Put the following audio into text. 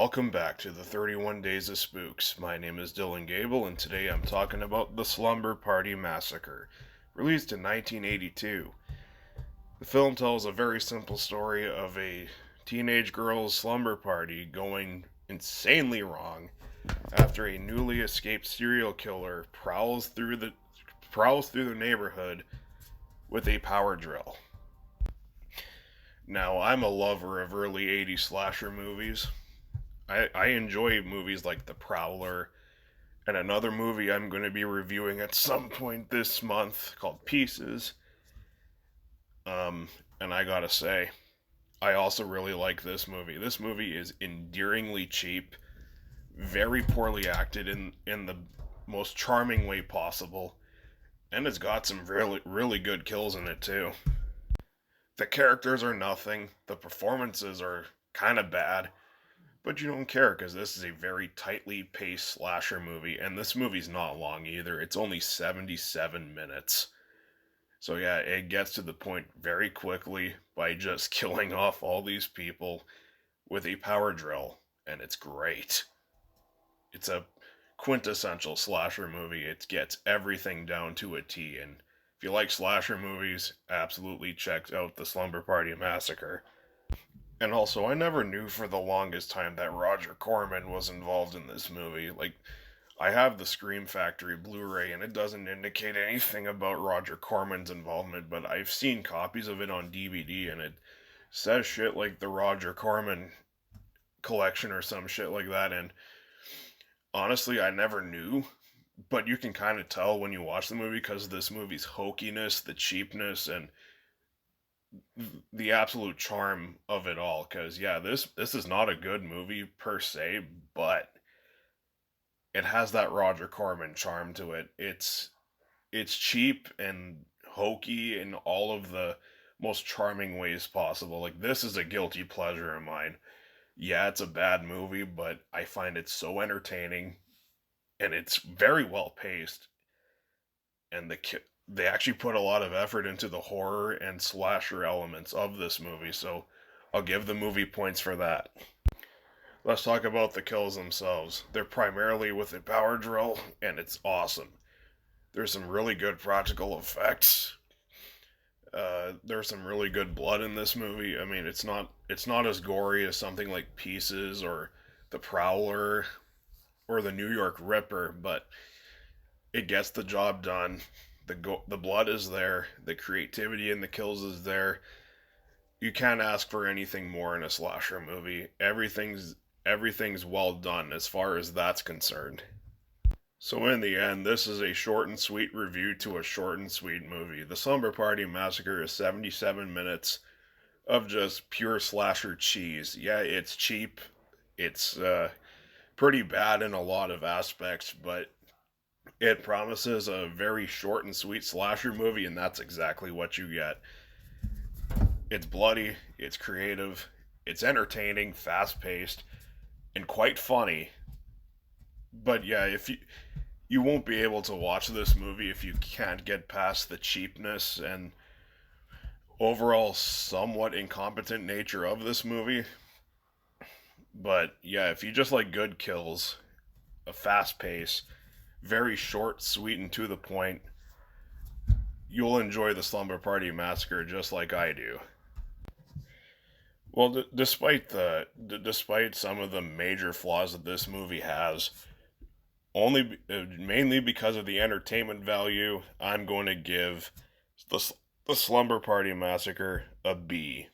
welcome back to the 31 Days of Spooks. My name is Dylan Goebel, and today I'm talking about the Slumber Party Massacre, released in 1982. The film tells a very simple story of a teenage girl's slumber party going insanely wrong after a newly escaped serial killer prowls through the neighborhood with a power drill. Now, I'm a lover of early 80s slasher movies. I enjoy movies like The Prowler and another movie I'm going to be reviewing at some point this month called Pieces. And I gotta say, I also really like this movie. This movie is endearingly cheap, very poorly acted in the most charming way possible, and it's got some really good kills in it too. The characters are nothing, the performances are kind of bad, but you don't care because this is a very tightly paced slasher movie, and this movie's not long either. It's only 77 minutes. So yeah, it gets to the point very quickly by just killing off all these people with a power drill, and it's great. It's a quintessential slasher movie. It gets everything down to a T, and if you like slasher movies, absolutely check out the Slumber Party Massacre. And also, I never knew for the longest time that Roger Corman was involved in this movie. Like, I have the Scream Factory Blu-ray, and it doesn't indicate anything about Roger Corman's involvement, but I've seen copies of it on DVD, and it says shit like the Roger Corman collection or some shit like that, and honestly, I never knew, but you can kind of tell when you watch the movie because of this movie's hokiness, the cheapness, and the absolute charm of it all. Because yeah, this is not a good movie per se, but it has that Roger Corman charm to it. It's cheap and hokey in all of the most charming ways possible. Like, this is a guilty pleasure of mine. Yeah, it's a bad movie, but I find it so entertaining, and it's very well paced. And they actually put a lot of effort into the horror and slasher elements of this movie, so I'll give the movie points for that. Let's talk about the kills themselves. They're primarily with a power drill, and it's awesome. There's some really good practical effects. There's some really good blood in this movie. I mean, it's not as gory as something like Pieces or The Prowler or The New York Ripper, but it gets the job done. The blood is there. The creativity in the kills is there. You can't ask for anything more in a slasher movie. Everything's well done as far as that's concerned. So in the end, this is a short and sweet review to a short and sweet movie. The Slumber Party Massacre is 77 minutes of just pure slasher cheese. Yeah, it's cheap. It's pretty bad in a lot of aspects, but it promises a very short and sweet slasher movie, and that's exactly what you get. It's bloody, it's creative, it's entertaining, fast-paced, and quite funny. But yeah, if you won't be able to watch this movie if you can't get past the cheapness and overall somewhat incompetent nature of this movie. But yeah, if you just like good kills, a fast pace, very short, sweet, and to the point, you'll enjoy the Slumber Party Massacre just like I do. Well, despite some of the major flaws that this movie has, mainly because of the entertainment value, I'm going to give the Slumber Party Massacre a B.